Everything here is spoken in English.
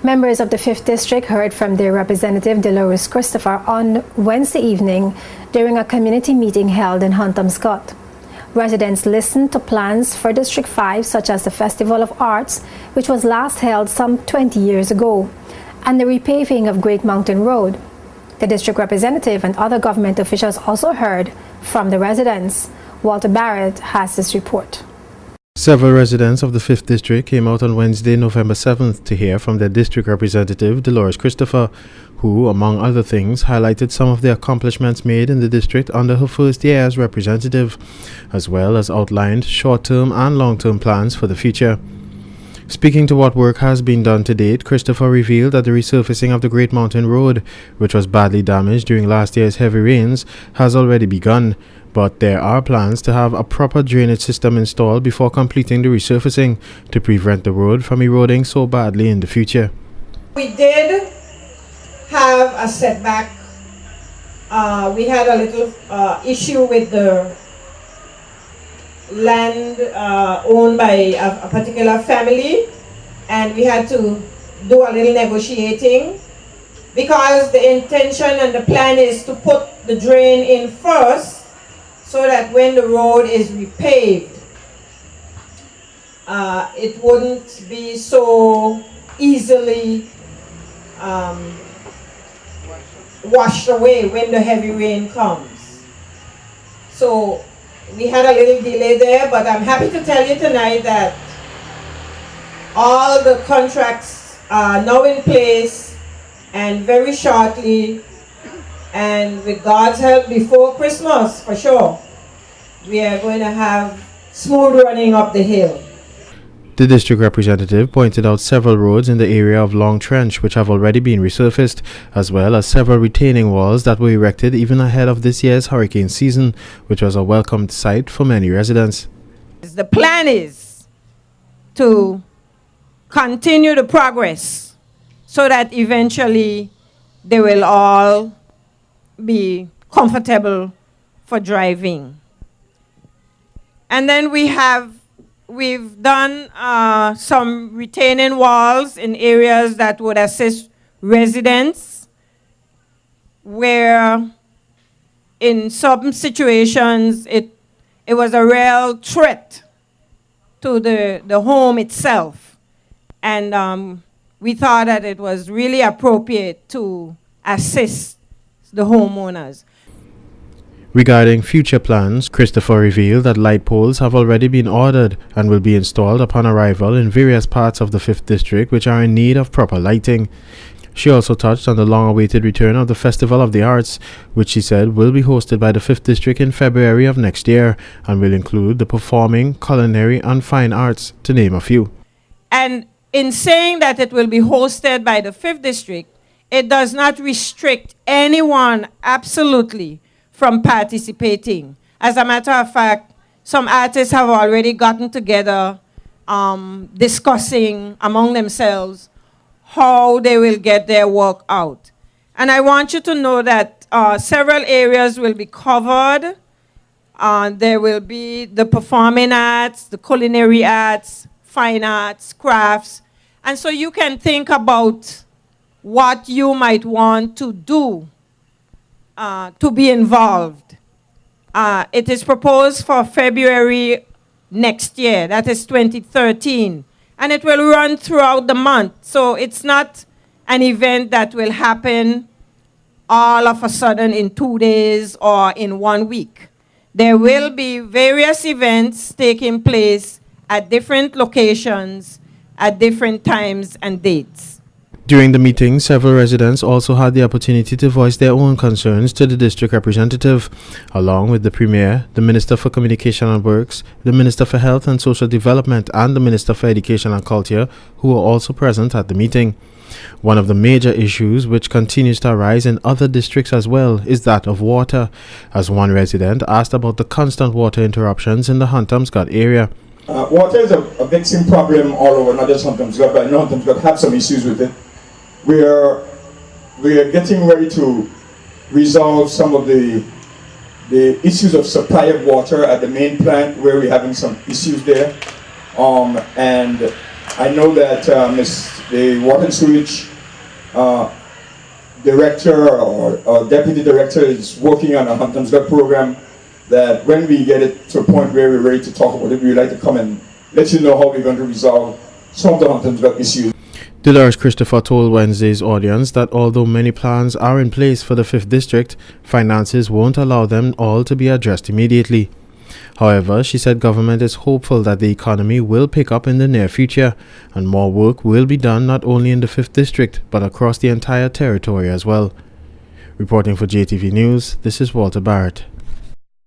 Members of the 5th District heard from their representative Dolores Christopher on Wednesday evening during a community meeting held in Hunter-Scott. Residents listened to plans for District 5 such as the Festival of Arts, which was last held some 20 years ago, and the repaving of Great Mountain Road. The district representative and other government officials also heard from the residents. Walter Barrett has this report. Several residents of the 5th District came out on Wednesday, November 7th to hear from their district representative, Dolores Christopher, who, among other things, highlighted some of the accomplishments made in the district under her first year as representative, as well as outlined short-term and long-term plans for the future. Speaking to what work has been done to date, Christopher revealed that the resurfacing of the Great Mountain Road, which was badly damaged during last year's heavy rains, has already begun, but there are plans to have a proper drainage system installed before completing the resurfacing to prevent the road from eroding so badly in the future. We did have a setback. We had a little issue with the land owned by a particular family, and we had to do a little negotiating because the intention and the plan is to put the drain in first so that when the road is repaved, it wouldn't be so easily washed away when the heavy rain comes. So we had a little delay there, but I'm happy to tell you tonight that all the contracts are now in place, and very shortly, and with God's help before Christmas, for sure, we are going to have smooth running up the hill. The district representative pointed out several roads in the area of Long Trench which have already been resurfaced, as well as several retaining walls that were erected even ahead of this year's hurricane season, which was a welcomed sight for many residents. The plan is to continue the progress so that eventually they will all be comfortable for driving. And then we've done some retaining walls in areas that would assist residents, where in some situations it was a real threat to the home itself. And we thought that it was really appropriate to assist the homeowners. Regarding future plans, Christopher revealed that light poles have already been ordered and will be installed upon arrival in various parts of the 5th District which are in need of proper lighting. She also touched on the long-awaited return of the Festival of the Arts, which she said will be hosted by the 5th District in February of next year and will include the performing, culinary and fine arts, to name a few. And in saying that it will be hosted by the 5th District, it does not restrict anyone absolutely from participating. As a matter of fact, some artists have already gotten together discussing among themselves how they will get their work out. And I want you to know that several areas will be covered. There will be the performing arts, the culinary arts, fine arts, crafts. And so you can think about what you might want to do to be involved. It is proposed for February next year, that is 2013, and it will run throughout the month. So it's not an event that will happen all of a sudden in 2 days or in 1 week. There will be various events taking place at different locations at different times and dates. During the meeting, several residents also had the opportunity to voice their own concerns to the district representative, along with the Premier, the Minister for Communication and Works, the Minister for Health and Social Development and the Minister for Education and Culture, who were also present at the meeting. One of the major issues which continues to arise in other districts as well is that of water, as one resident asked about the constant water interruptions in the Hunter-Scott area. Water is a vexing problem all over, not just Hunter-Scott, but I know Hunter-Scott have some issues with it. We are getting ready to resolve some of the issues of supply of water at the main plant, where we're having some issues there. And I know that the water and sewage director or deputy director is working on a Hamptons-Gut program that when we get it to a point where we're ready to talk about it, we'd like to come and let you know how we're going to resolve some of the Hamptons-Gut issues. Dolores Christopher told Wednesday's audience that although many plans are in place for the 5th District, finances won't allow them all to be addressed immediately. However, she said government is hopeful that the economy will pick up in the near future and more work will be done not only in the 5th District but across the entire territory as well. Reporting for JTV News, this is Walter Barrett.